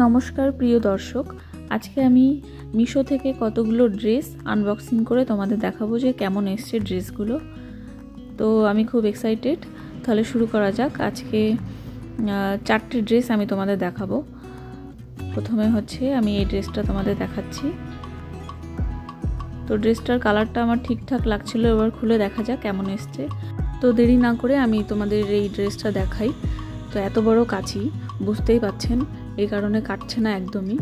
নমস্কার প্রিয় দর্শক, আজকে আমি মিশো থেকে কতগুলো ড্রেস আনবক্সিং করে তোমাদের দেখাবো যে কেমন এসছে ড্রেসগুলো। তো আমি খুব এক্সাইটেড। তাহলে শুরু করা যাক। আজকে 4টে ড্রেস আমি তোমাদের দেখাবো। প্রথমে হচ্ছে আমি এই ড্রেসটা তোমাদের দেখাচ্ছি। তো ড্রেসটার কালারটা আমার ঠিকঠাক লাগছিল, এবার খুলে দেখা যাক কেমন এসছে। তো দেরি না করে আমি তোমাদের এই ড্রেসটা দেখাই। তো এত বড় কাঁচি, বুঝতেই পাচ্ছেন, এই কারণে কাটছে না একদমই।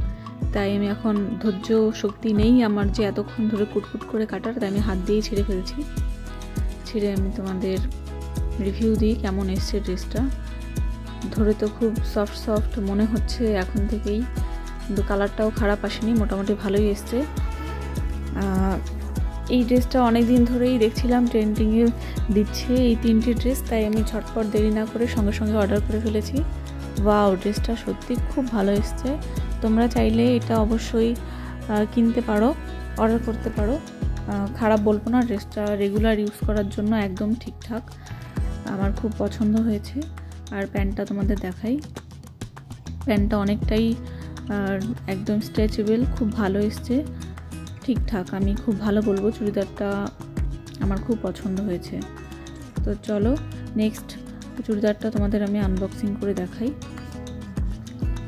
তাই আমি এখন ধৈর্য শক্তি নেই আমার যে এতক্ষণ ধরে কুটকুট করে কাটার, তাই আমি হাত দিয়েই ছিঁড়ে ফেলছি। ছিঁড়ে আমি তোমাদের রিভিউ দিই কেমন এসছে ড্রেসটা। ধরে তো খুব সফট সফট মনে হচ্ছে এখন থেকেই, কিন্তু কালারটাও খারাপ আসেনি, মোটামুটি ভালোই এসছে। এই ড্রেসটা অনেক দিন ধরেই দেখছিলাম ট্রেন্ডিংয়ে দিচ্ছে এই 3টে ড্রেস, তাই আমি ঝটপট দেরি না করে সঙ্গে সঙ্গে অর্ডার করে ফেলেছি। ওয়াও, ড্রেসটা সত্যি খুব ভালো এসছে। তোমরা চাইলে এটা অবশ্যই কিনতে পারো, অর্ডার করতে পারো। খারাপ বলবো না, ড্রেসটা রেগুলার ইউজ করার জন্য একদম ঠিকঠাক। আমার খুব পছন্দ হয়েছে। আর প্যান্টটা তোমাদের দেখাই। প্যান্টটা অনেকটাই একদম স্ট্রেচেবল, খুব ভালো এসছে, ঠিকঠাক। আমি খুব ভালো বলবো, চুড়িদারটা আমার খুব পছন্দ হয়েছে। তো চলো নেক্সট চুড়িদারটা তোমাদের আমি আনবক্সিং করে দেখাই।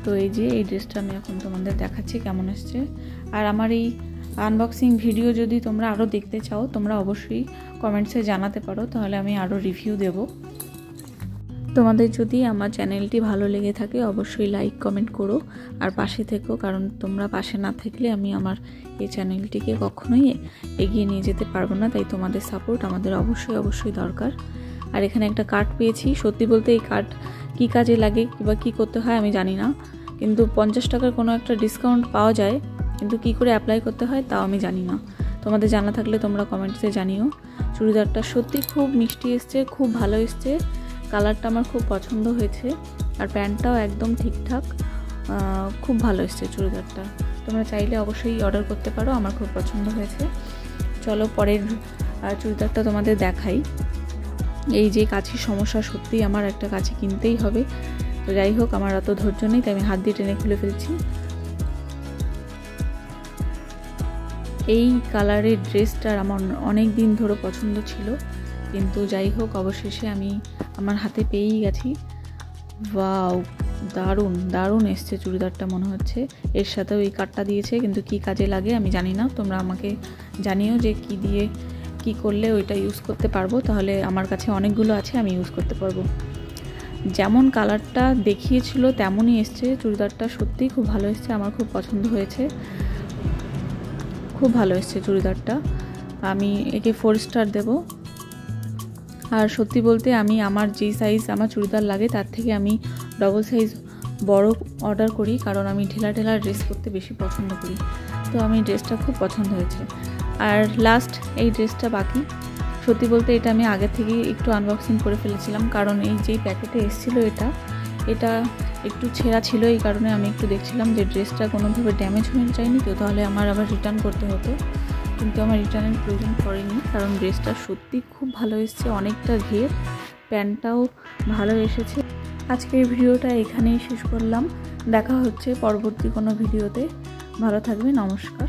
তো এই যে এই ড্রেসটা আমি এখন তোমাদের দেখাচ্ছি কেমন এসছে। আর আমার এই আনবক্সিং ভিডিও যদি তোমরা আরও দেখতে চাও, তোমরা অবশ্যই কমেন্টসে জানাতে পারো, তাহলে আমি আরও রিভিউ দেব। তোমাদের যদি আমার চ্যানেলটি ভালো লেগে থাকে অবশ্যই লাইক কমেন্ট করো আর পাশে থেকো, কারণ তোমরা পাশে না থাকলে আমি আমার এই চ্যানেলটিকে কখনোই এগিয়ে নিয়ে যেতে পারবো না। তাই তোমাদের সাপোর্ট আমাদের অবশ্যই দরকার। আর এখানে একটা কার্ড পেয়েছি। সত্যি বলতে এই কার্ড কী কাজে লাগে বা কী করতে হয় আমি জানি না, কিন্তু 50 টাকার কোনো একটা ডিসকাউন্ট পাওয়া যায়, কিন্তু কি করে অ্যাপ্লাই করতে হয় তাও আমি জানি না। তোমাদের জানা থাকলে তোমরা কমেন্টসে জানিও। চুড়িদারটা সত্যি খুব মিষ্টি এসছে, খুব ভালো এসছে। কালারটা আমার খুব পছন্দ হয়েছে। আর প্যান্টটাও একদম ঠিকঠাক, খুব ভালো এসছে চুড়িদারটা। তোমরা চাইলে অবশ্যই অর্ডার করতে পারো, আমার খুব পছন্দ হয়েছে। চলো পরের চুড়িদারটা তোমাদের দেখাই। এই যে কাঁচির সমস্যা, সত্যি আমার একটা কাঁচি কিনতেই হবে। তো যাই হোক, আমার অত ধৈর্য নেই, তাই আমি হাত দিয়ে টেনে খুলে ফেলছি। এই কালারের ড্রেসটার আমার অনেক দিন ধরে পছন্দ ছিল, কিন্তু যাই হোক অবশেষে আমি আমার হাতে পেয়েই গেছি। ওয়াও, দারুণ এসছে চুড়িদারটা মনে হচ্ছে। এর সাথেও এই কার্ডটা দিয়েছে, কিন্তু কি কাজে লাগে আমি জানি না। তোমরা আমাকে জানিও যে কি দিয়ে কি করলে ওইটা ইউজ করতে পারবো, তাহলে আমার কাছে অনেকগুলো আছে, আমি ইউজ করতে পারবো। যেমন কালারটা দেখিয়েছিল তেমনই এসছে চুড়িদারটা। সত্যিই খুব ভালো এসছে, আমার খুব পছন্দ হয়েছে, খুব ভালো এসছে চুড়িদারটা। আমি একে 4 স্টার দেবো। আর সত্যি বলতে আমি আমার যেই সাইজ আমার চুড়িদার লাগে তার থেকে আমি ডবল সাইজ বড় অর্ডার করি, কারণ আমি ঢিলা ড্রেস করতে বেশি পছন্দ করি। তো আমি ড্রেসটা খুব পছন্দ হয়েছে। আর লাস্ট এই ড্রেসটা বাকি। সত্যি বলতে এটা আমি আগে থেকেই একটু আনবক্সিং করে ফেলেছিলাম, কারণ এই যেই প্যাকেটে এসেছিলো এটা একটু ছেঁড়া ছিল, এই কারণে আমি একটু দেখছিলাম যে ড্রেসটা কোনোভাবে ড্যামেজ হয়ে যায়নি তো, তাহলে আমার আবার রিটার্ন করতে হতো। কিন্তু আমার রিটার্নের প্রয়োজন পড়েনি, কারণ ড্রেসটা সত্যি খুব ভালো এসেছে, অনেকটা ঘের, প্যান্টটাও ভালো এসেছে। আজকের ভিডিওটা এখানেই শেষ করলাম। দেখা হচ্ছে পরবর্তী কোনো ভিডিওতে। ভালো থাকবে, নমস্কার।